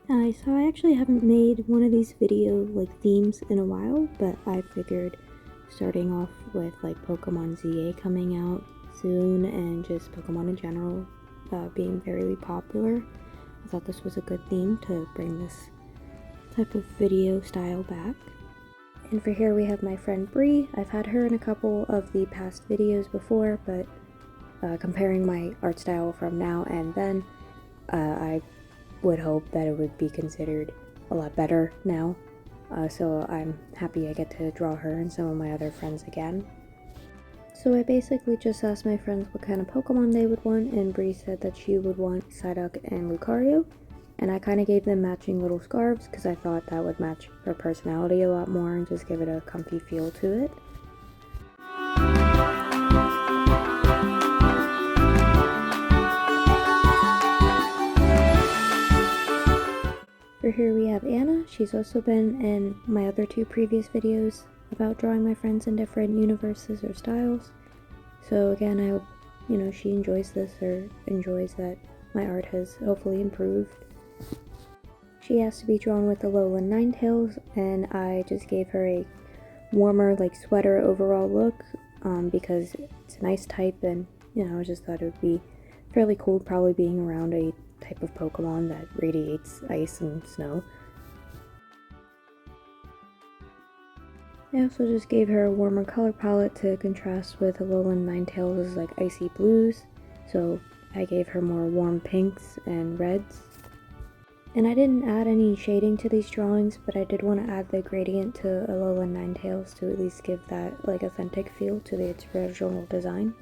Hi, so I actually haven't made one of these video themes in a while, but I figured starting off with Pokemon ZA coming out soon and just Pokemon in general being very popular, I thought this was a good theme to bring this type of video style back. And for here we have my friend Bree. I've had her in a couple of the past videos before, but comparing my art style from now and then, I would hope that it would be considered a lot better now. So I'm happy I get to draw her and some of my other friends again. So I basically just asked my friends what kind of Pokemon they would want, and Bree said that she would want Psyduck and Lucario, and I kind of gave them matching little scarves because I thought that would match her personality a lot more and just give it a comfy feel to it. For here we have Anna. She's also been in my other two previous videos about drawing my friends in different universes or styles. So again, I hope, she enjoys this or enjoys that my art has hopefully improved. She has to be drawn with the Alolan Ninetales, and I just gave her a warmer, sweater overall look because it's a nice type, and, I just thought it would be fairly cool probably being around a type of Pokemon that radiates ice and snow. I also just gave her a warmer color palette to contrast with Alolan Ninetales' icy blues, so I gave her more warm pinks and reds. And I didn't add any shading to these drawings, but I did want to add the gradient to Alolan Ninetales to at least give that authentic feel to its original design.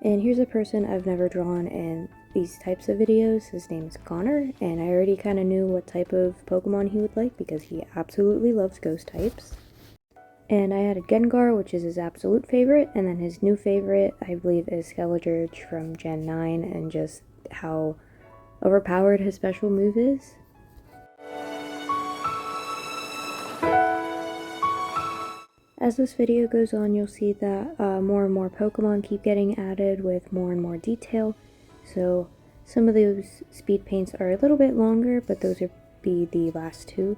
And here's a person I've never drawn in these types of videos. His name is Connor, and I already kind of knew what type of Pokemon he would like because he absolutely loves ghost types. And I added Gengar, which is his absolute favorite, and then his new favorite, I believe, is Skeledirge from Gen 9, and just how overpowered his special move is. As this video goes on, you'll see that more and more Pokemon keep getting added with more and more detail, so some of those speed paints are a little bit longer, but those will be the last two.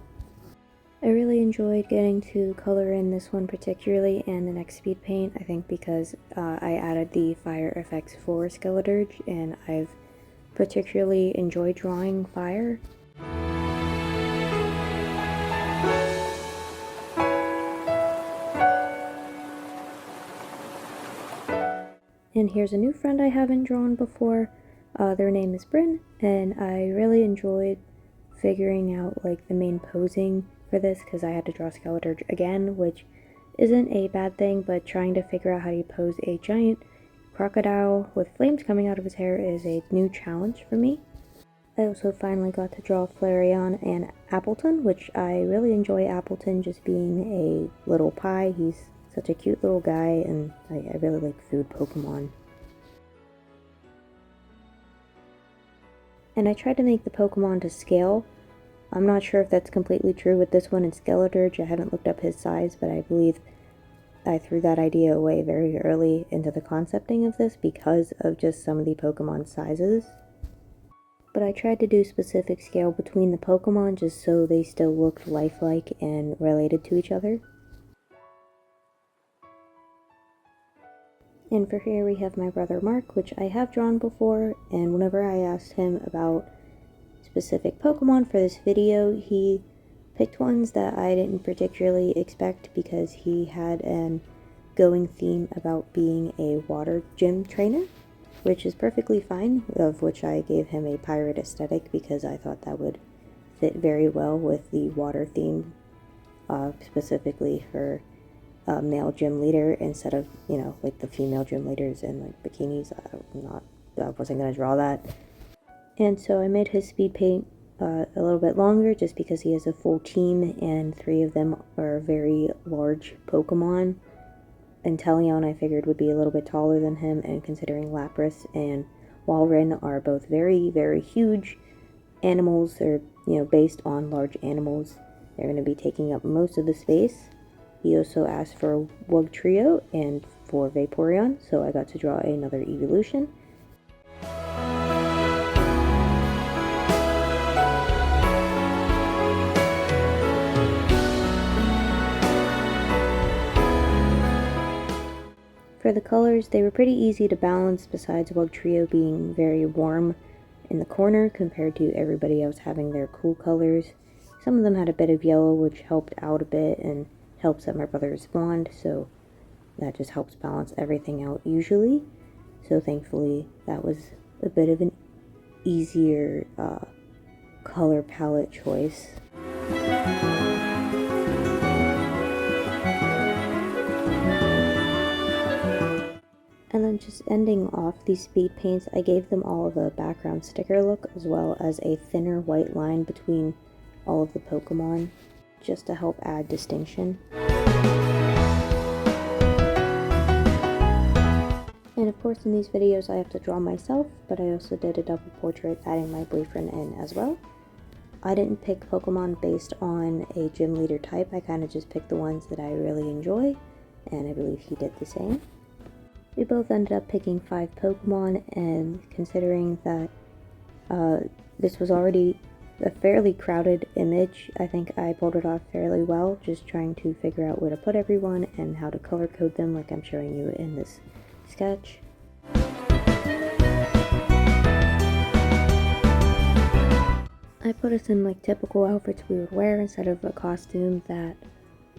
I really enjoyed getting to color in this one particularly and the next speed paint, I think because I added the fire effects for Skeledirge, and I've particularly enjoyed drawing fire. And here's a new friend I haven't drawn before. Their name is Bryn, and I really enjoyed figuring out the main posing for this because I had to draw Skeledirge again, which isn't a bad thing, but trying to figure out how to pose a giant crocodile with flames coming out of his hair is a new challenge for me. I also finally got to draw Flareon and Appleton, which I really enjoy Appleton just being a little pie. He's such a cute little guy, and I really like food Pokemon. And I tried to make the Pokemon to scale. I'm not sure if that's completely true with this one in Skeledirge. I haven't looked up his size, but I believe I threw that idea away very early into the concepting of this because of just some of the Pokemon sizes. But I tried to do specific scale between the Pokemon just so they still looked lifelike and related to each other. And for here we have my brother Mark, which I have drawn before, and whenever I asked him about specific Pokemon for this video, he picked ones that I didn't particularly expect because he had an going theme about being a water gym trainer, which is perfectly fine, of which I gave him a pirate aesthetic because I thought that would fit very well with the water theme, specifically for a male gym leader instead of, the female gym leaders in bikinis. I wasn't going to draw that. And so I made his speed paint a little bit longer just because he has a full team and 3 of them are very large Pokemon. Inteleon I figured would be a little bit taller than him, and considering Lapras and Walrein are both very, very huge animals, or based on large animals, they're going to be taking up most of the space. He also asked for a Wug Trio and for Vaporeon, so I got to draw another evolution. For the colors, they were pretty easy to balance, besides Wug Trio being very warm in the corner compared to everybody else having their cool colors. Some of them had a bit of yellow, which helped out a bit and helps that my brother is blonde, so that just helps balance everything out usually. So thankfully that was a bit of an easier color palette choice. And then just ending off these speed paints, I gave them all of a background sticker look as well as a thinner white line between all of the Pokemon just to help add distinction. And of course in these videos I have to draw myself, but I also did a double portrait adding my boyfriend in as well. I didn't pick Pokemon based on a gym leader type, I kind of just picked the ones that I really enjoy, and I believe he did the same. We both ended up picking 5 Pokemon, and considering that this was already a fairly crowded image, I think I pulled it off fairly well, just trying to figure out where to put everyone and how to color code them like I'm showing you in this sketch. I put us in like typical outfits we would wear instead of a costume that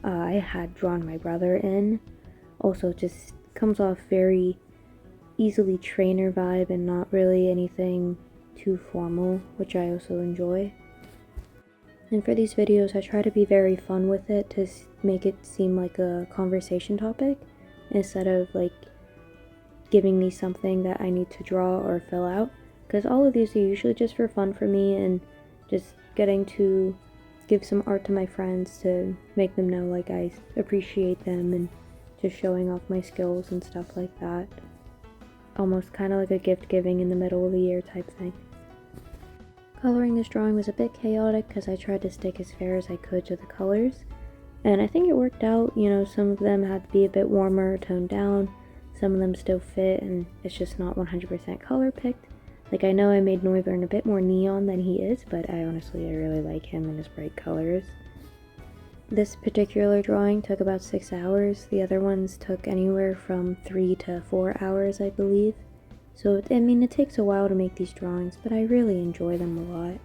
I had drawn my brother in. Also just comes off very easily trainer vibe and not really anything too formal, which I also enjoy. And for these videos I try to be very fun with it to make it seem like a conversation topic instead of like giving me something that I need to draw or fill out, because all of these are usually just for fun for me and just getting to give some art to my friends to make them know like I appreciate them and just showing off my skills and stuff like that. Almost kind of like a gift giving in the middle of the year type thing. Coloring this drawing was a bit chaotic because I tried to stick as fair as I could to the colors, and I think it worked out. You know, some of them had to be a bit warmer, toned down, some of them still fit, and it's just not 100% color picked. Like, I know I made Unwavering a bit more neon than he is, but I really like him and his bright colors. This particular drawing took about 6 hours. The other ones took anywhere from 3 to 4 hours, I believe. So, I mean, it takes a while to make these drawings, but I really enjoy them a lot.